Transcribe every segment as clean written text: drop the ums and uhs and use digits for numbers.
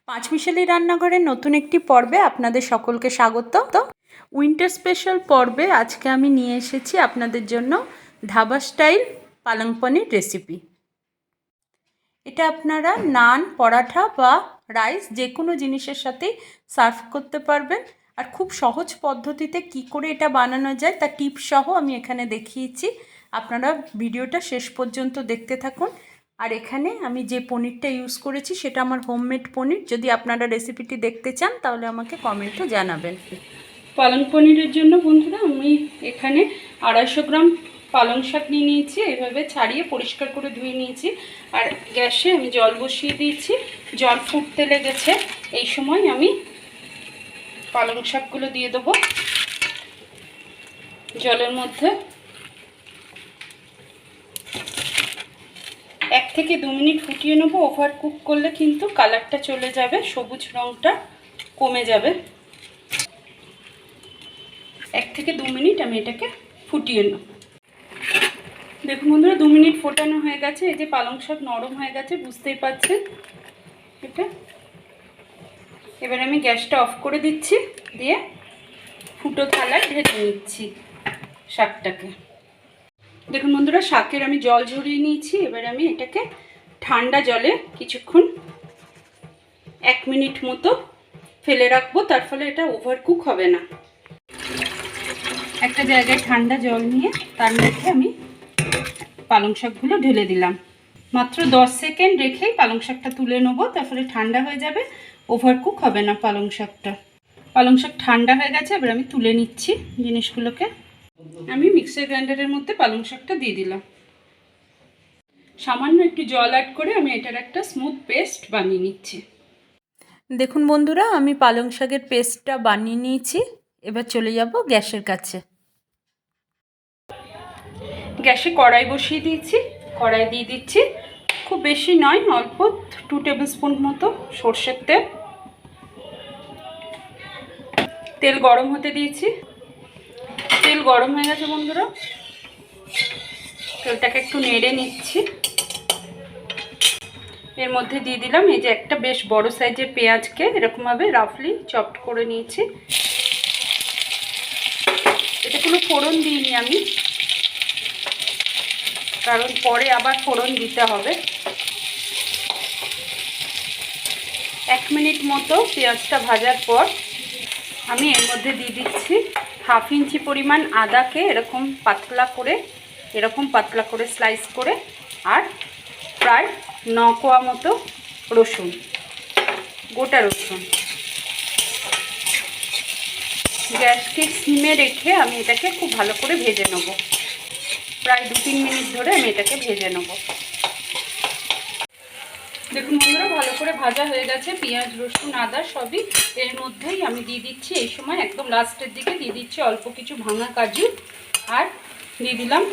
পাঁচমিশালি রান্নাঘরের নতুন একটি পর্বে আপনাদের সকলকে স্বাগত। উইন্টার স্পেশাল পর্বে আজকে আমি নিয়ে এসেছি আপনাদের জন্য ধাবা স্টাইল পালং পনির রেসিপি। এটা আপনারা নান, পরাঠা বা রাইস যে কোনো জিনিসের সাথেই সার্ভ করতে পারবেন। আর খুব সহজ পদ্ধতিতে কি করে এটা বানানো যায় তার টিপস সহ আমি এখানে দেখিয়েছি। আপনারা ভিডিওটা শেষ পর্যন্ত দেখতে থাকুন। আর এখানে আমি যে পনিরটা ইউজ করেছি সেটা আমার হোমমেড পনির। যদি আপনারা রেসিপিটি দেখতে চান তাহলে আমাকে কমেন্টে জানাবেন। পালং পনিরের জন্য বন্ধুরা আমি এখানে 250 গ্রাম পালং শাক নিয়ে নিয়েছি, এভাবে ছাড়িয়ে পরিষ্কার করে ধুয়ে নিয়েছি। আর গ্যাসে আমি জল বসিয়ে দিয়েছি, জল ফুটতে লেগেছে। এই সময় আমি পালং শাকগুলো দিয়ে দেবো জলের মধ্যে। 1 থেকে 2 মিনিট ফুটিয়ে নেবো। ওভার কুক করলে কিন্তু কালারটা চলে যাবে, সবুজ রঙটা কমে যাবে। 1 থেকে 2 মিনিট আমি এটাকে ফুটিয়ে নেব। দেখুন বন্ধুরা 2 মিনিট ফোটানো হয়ে গেছে। এই যে পালং শাক নরম হয়ে গেছে, বুঝতেই পাচ্ছেন এটা। এবার আমি গ্যাসটা অফ করে দিচ্ছি, দিয়ে ফুটো থালায় ঢেলে নিচ্ছি শাকটাকে। দেখুন বন্ধুরা শাকের আমি জল ঝরিয়ে নিয়েছি। এবার আমি এটাকে ঠান্ডা জলে কিছুক্ষণ 1 মিনিট মতো ফেলে রাখবো, তার ফলে এটা ওভারকুক হবে না। একটা জায়গায় ঠান্ডা জল নিয়ে তার মধ্যে আমি পালং শাকগুলো ঢেলে দিলাম। মাত্র 10 সেকেন্ড রেখেই পালং শাকটা তুলে নেবো, তার ফলে ঠান্ডা হয়ে যাবে, ওভারকুক হবে না পালং শাকটা। পালং শাক ঠান্ডা হয়ে গেছে, এবার আমি তুলে নিচ্ছি জিনিসগুলোকে। আমি মিক্সার গ্রাইন্ডারের মধ্যে পালং শাকটা দিয়ে দিলাম। সামান্য একটু জল অ্যাড করে আমি এটার একটা স্মুথ পেস্ট বানিয়ে নিচ্ছি। দেখুন বন্ধুরা আমি পালং শাকের পেস্টটা বানিয়ে নিয়েছি। এবার চলে যাব গ্যাসের কাছে। গ্যাসে কড়াই বসিয়ে দিয়েছি, কড়াই দিয়ে দিচ্ছি খুব বেশি নয়, অল্প 2 টেবিল স্পুন মতো সর্ষের তেল। তেল গরম হতে দিয়েছি। তেল গরম হয়ে গেছে বন্ধুরা, তেলটাকে একটু নেড়ে নিচ্ছি। এর মধ্যে দিয়ে দিলাম এই যে একটা বেশ বড় সাইজের পেঁয়াজকে এরকমভাবে রাফলি চপড করে নিয়েছি। এটা কোনো ফোড়ন দিইনি আমি, কারণ পরে আবার ফোড়ন দিতে হবে। 1 মিনিট মতো পেঁয়াজটা ভাজার পর আমি এর মধ্যে দিয়ে দিচ্ছি 1/2 ইঞ্চি পরিমাণ আদাকে এরকম পাতলা করে স্লাইস করে, আর প্রায় 9 কোয়া মতো রসুন, গোটা রসুন। গ্যাসকে সিমে রেখে আমি এটাকে খুব ভালো করে ভেজে নেব। প্রায় 2-3 মিনিট ধরে আমি এটাকে ভেজে নেব। দেখুন বন্ধুরা ভালো করে ভাজা হয়ে গেছে পেঁয়াজ, রসুন, আদা সবই। এর মধ্যেই আমি দিয়ে দিচ্ছি এই সময় একদম লাস্টের দিকে দিয়ে দিচ্ছি অল্প কিছু ভাঙা কাজু, আর দিয়ে দিলাম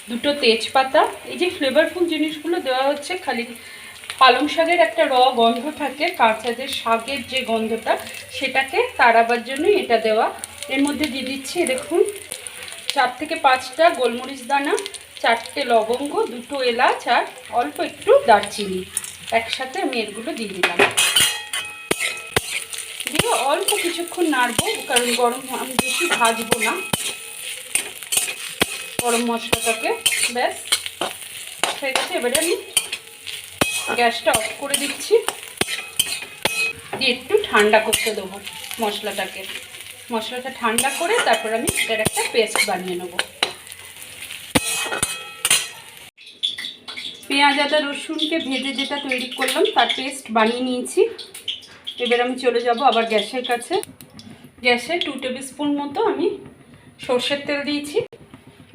2টো তেজপাতা। এই যে ফ্লেভারফুল জিনিসগুলো দেওয়া হচ্ছে, খালি পালং শাকের একটা গন্ধ থাকে, কাঁচা যে শাকের যে গন্ধটা সেটাকে তাড়াবার জন্যই এটা দেওয়া। এর মধ্যে দিয়ে দিচ্ছি দেখুন 4 থেকে 5টা গোলমরিচ দানা, 4টে লবঙ্গ, 2টো এলাচ আর অল্প একটু দারচিনি। একসাথে আমি এগুলো দিয়ে দিলাম, দিয়ে অল্প কিছুক্ষণ নাড়বো, কারণ আমি বেশি ভাজবো না গরম মশলাটাকে। ব্যাস হয়ে গেছে। এবারে আমি গ্যাসটা অফ করে দিচ্ছি, দিয়ে একটু ঠান্ডা করতে দেবো মশলাটাকে। মশলাটা ঠান্ডা করে তারপর আমি এটার একটা পেস্ট বানিয়ে নেব। পেঁয়াজ, আদা, রসুনকে ভেজে যেটা তৈরি করলাম তার পেস্ট বানিয়ে নিয়েছি। এবার আমি চলে যাব আবার গ্যাসের কাছে। গ্যাসে 2 টেবিল স্পুন মতো আমি সর্ষের তেল দিয়েছি।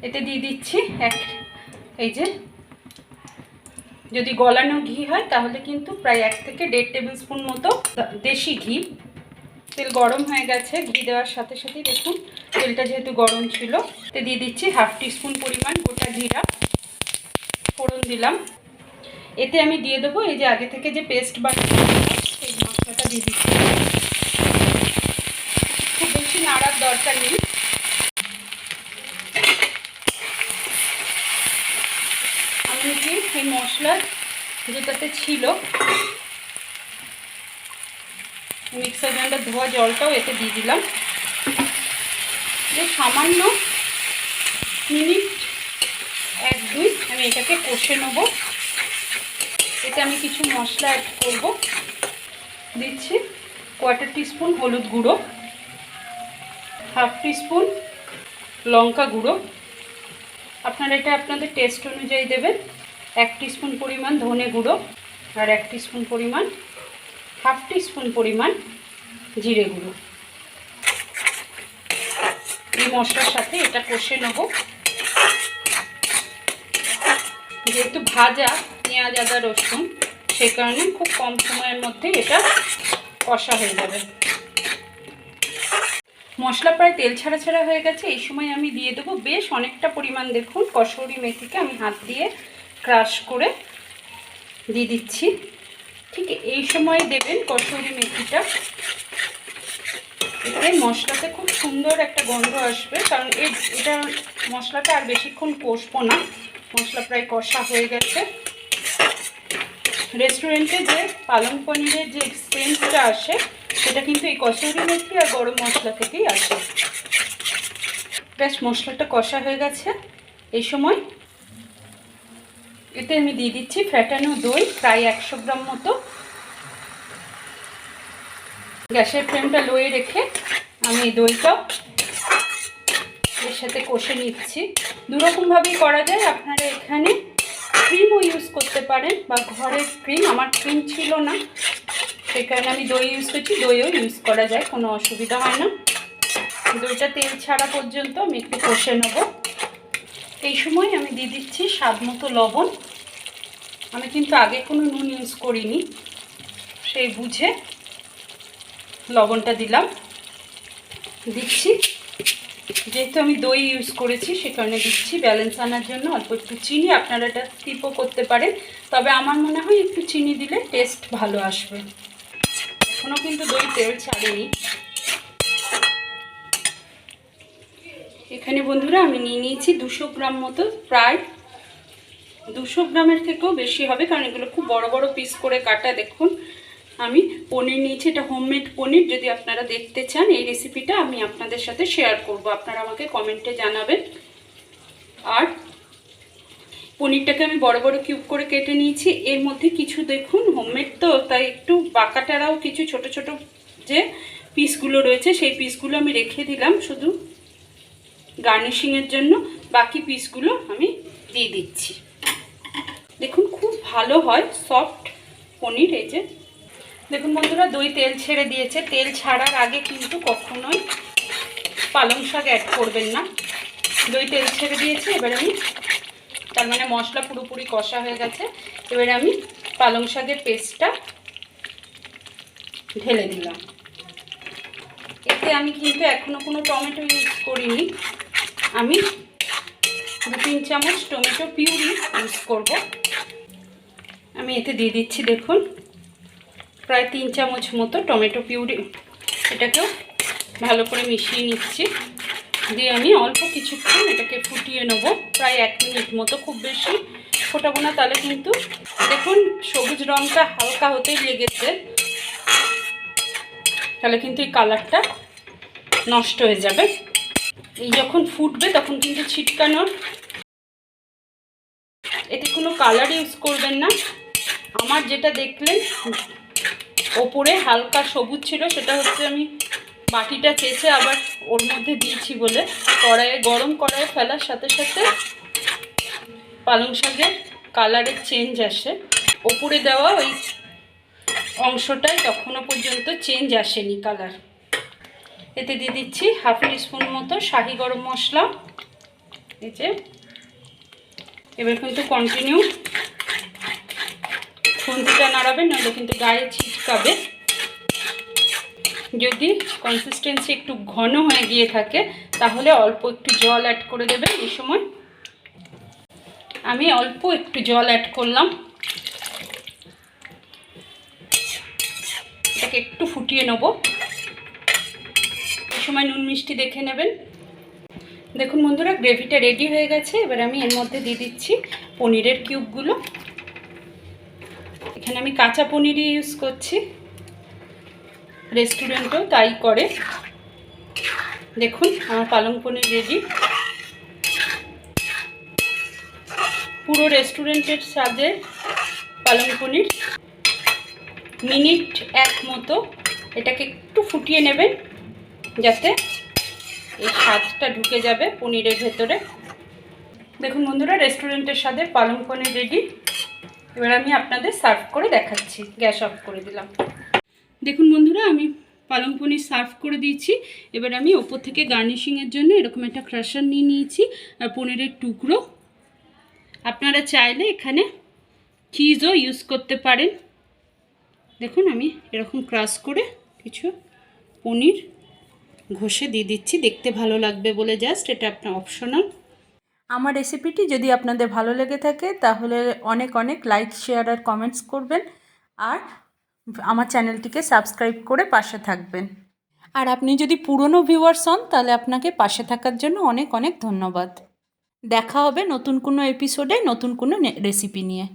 এতে দিয়ে দিচ্ছি এই যে যদি গলানো ঘি হয় তাহলে কিন্তু প্রায় 1 থেকে 1.5 টেবিল স্পুন মতো দেশি ঘি। তেল গরম হয়ে গেছে, ঘি দেওয়ার সাথে সাথেই দেখুন তেলটা যেহেতু গরম ছিল, এতে দিয়ে দিচ্ছি 1/2 টিস্পুন পরিমাণ গোটা জিরা ফোড়ন দিলাম। এতে আমি দিয়ে দেবো এই যে আগে থেকে যে পেস্ট বানিয়েছিলাম সেই মশলাটা দিয়ে দিচ্ছি। খুব বেশি নাড়ার দরকার নেই। আমি কি এই মশলা যেটাতে ছিল মিক্সার গ্রাইন্ডার ধোয়া জলটাও এতে দিয়ে দিলাম। যে সামান্য মিনিট 1-2 আমি এটাকে কষে নেব। এতে আমি কিছু মশলা অ্যাড করব। দিচ্ছি 1/4 টিস্পুন হলুদ গুঁড়ো, 1/2 টিস্পুন লঙ্কা গুঁড়ো, আপনারা এটা আপনাদের টেস্ট অনুযায়ী দেবেন। 1 টিস্পুন পরিমাণ ধনে গুঁড়ো, আর 1 টিস্পুন পরিমাণ 1/2 টিস্পুন পরিমাণ জিরে গুঁড়ো। এই মশলার সাথে এটা কষে নেব। যেহেতু ভাজা পেঁয়াজ আদা রসুন, সেই কারণে খুব কম সময়ের মধ্যে এটা কষা হয়ে যাবে। মশলা প্রায় তেল ছাড়া ছাড়া হয়ে গেছে। এই সময় আমি দিয়ে দেবো বেশ অনেকটা পরিমাণ, দেখুন কসুরি মেথিকে আমি হাত দিয়ে ক্রাশ করে দিয়ে দিচ্ছি। ঠিক এই সময় দেবেন কসুরি মেথিটা, এতে মশলাতে খুব সুন্দর একটা গন্ধ আসবে। কারণ এটা মশলাটা আর বেশিক্ষণ কষবো না, মশলা প্রায় কষা হয়ে গেছে। রেস্টুরেন্টে যে পালং পনিরের যে সেন্টটা আসে সেটা কিন্তু এই কসুরি মেথি আর গরম মশলা থেকেই আসে। বেশ মশলাটা কষা হয়ে গেছে। এই সময় এতে আমি দিয়ে দিচ্ছি ফ্যাটানো দই, প্রায় 100 গ্রাম মতো। গ্যাসের ফ্লেমটা লোয়ে রেখে আমি এই দইটা এর সাথে কষে নিচ্ছি। দুরকমভাবেই করা যায়, আপনারা এখানে ক্রিমও ইউজ করতে পারেন বা ঘরের ক্রিম, আমার ক্রিম ছিল না সেই কারণে আমি দই ইউজ করছি। দইও ইউজ করা যায়, কোনো অসুবিধা হয় না। দইটা তেল ছাড়া পর্যন্ত আমি একটু কষে নেব। এই সময় আমি দিয়ে দিচ্ছি স্বাদ মতো লবণ। আমি কিন্তু আগে কোনো নুন ইউজ করিনি, সেই বুঝে লবণটা দিলাম। দিচ্ছি, যেহেতু আমি দই ইউজ করেছি সে কারণে দিচ্ছি ব্যালেন্স আনার জন্য অল্প একটু চিনি। আপনারা এটা স্কিপও করতে পারেন, তবে আমার মনে হয় একটু চিনি দিলে টেস্ট ভালো আসবে। এখনও কিন্তু দই তেল ছাড়েনি। এখানে বন্ধুরা আমি নিয়ে নিয়েছি 200 গ্রাম মতো, প্রায় 200 গ্রামের থেকেও বেশি হবে, কারণ এগুলো খুব বড় বড় পিস করে কাটা। দেখুন আমি পনির নিয়েছি, এটা হোমমেড পনির। যদি আপনারা দেখতে চান এই রেসিপিটা আমি আপনাদের সাথে শেয়ার করব, আপনারা আমাকে কমেন্টে জানাবেন। আর পনিরটাকে আমি বড় বড় কিউব করে কেটে নিয়েছি। এর মধ্যে কিছু দেখুন হোমমেড তো তাই একটু বাঁকাটারাও কিছু ছোট ছোট যে পিসগুলো রয়েছে সেই পিসগুলো আমি রেখে দিলাম শুধু গার্নিশিংয়ের জন্য। বাকি পিসগুলো আমি দিয়ে দিচ্ছি। দেখুন খুব ভালো হয় সফট পনির। এই যে দেখুন বন্ধুরা, দই তেল ছেড়ে দিয়েছে। তেল ছাড়ার আগে কিন্তু কখনোই পালং শাক অ্যাড করবেন না। দই তেল ছেড়ে দিয়েছে, এবার আমি তার মানে মশলা পুরোপুরি কষা হয়ে গেছে। এবারে আমি পালং শাকের পেস্টটা ঢেলে দিলাম। এতে আমি কিন্তু এখনও কোনো টমেটো ইউজ করিনি, আমি 2-3 চামচ টমেটো পিউরি ইউজ করব। আমি এতে দিয়ে দিচ্ছি দেখুন প্রায় 3 চামচ মতো টমেটো পিউরি। এটাকেও ভালো করে মিশিয়ে নিচ্ছি, দিয়ে আমি অল্প কিছুক্ষণ এটাকে ফুটিয়ে নেব, প্রায় 1 মিনিট মতো। খুব বেশি ফোটাবো না, তাহলে কিন্তু দেখুন সবুজ রঙটা হালকা হতেই লেগেছে, তাহলে কিন্তু এই কালারটা নষ্ট হয়ে যাবে। এই যখন ফুটবে তখন কিন্তু ছিটকানোর, এতে কোনো কালার ইউজ করবেন না। আমার যেটা দেখলেন ওপরে হালকা সবুজ ছিল, সেটা হচ্ছে আমি বাটিটা চেঁচে আবার ওর মধ্যে দিয়েছি বলে। কড়াইয়ে গরম কড়াইয়ে ফেলার সাথে সাথে পালং শাকের কালারের চেঞ্জ আসে। ওপরে দেওয়া ওই অংশটায় তখনও পর্যন্ত চেঞ্জ আসেনি কালার। এতে দিয়ে দিচ্ছি 1/2 টিস্পুন মতো শাহি গরম মশলা। এই যে এবার কিন্তু কন্টিনিউ খুন্তিটা নাড়াবেন, নাহলে কিন্তু গায়ে ছিটকাবে। যদি কনসিস্টেন্সি একটু ঘন হয়ে গিয়ে থাকে তাহলে অল্প একটু জল অ্যাড করে দেবেন। এই সময় আমি অল্প একটু জল অ্যাড করলাম, এটাকে একটু ফুটিয়ে নেব। এই সময় নুন মিষ্টি দেখে নেবেন। দেখুন বন্ধুরা, গ্রেভিটা রেডি হয়ে গেছে। এবার আমি এর মধ্যে দিয়ে দিচ্ছি পনিরের কিউবগুলো। এখানে আমি কাঁচা পনিরই ইউজ করছি। রেস্টুরেন্টেও তাই করে। দেখুন আমার পালং পনির রেডি। পুরো রেস্টুরেন্টের স্বাদে পালং পনির। মিনিট 1 মতো এটাকে একটু ফুটিয়ে নেবেন, যাতে এই স্বাদটা ঢুকে যাবে পনিরের ভেতরে। দেখুন বন্ধুরা, রেস্টুরেন্টের স্বাদের পালং পনির রেডি। এবার আমি আপনাদের সার্ভ করে দেখাচ্ছি। গ্যাস অফ করে দিলাম। দেখুন বন্ধুরা, আমি পালং পনির সার্ভ করে দিয়েছি। এবার আমি ওপর থেকে গার্নিশিংয়ের জন্য এরকম একটা ক্রাশার নিয়ে নিয়েছি আর পনিরের টুকরো। আপনারা চাইলে এখানে চিজও ইউজ করতে পারেন। দেখুন আমি এরকম ক্রাশ করে কিছু পনির ঘষে দিয়ে দিচ্ছি, দেখতে ভালো লাগবে বলে জাস্ট, এটা আপনার অপশনাল। আমার রেসিপিটি যদি আপনাদের ভালো লেগে থাকে তাহলে অনেক অনেক লাইক, শেয়ার আর কমেন্টস করবেন, আর আমার চ্যানেলটিকে সাবস্ক্রাইব করে পাশে থাকবেন। আর আপনি যদি পুরনো ভিউয়ার্স হন তাহলে আপনাকে পাশে থাকার জন্য অনেক অনেক ধন্যবাদ। দেখা হবে নতুন কোনো এপিসোডে নতুন কোনো রেসিপি নিয়ে।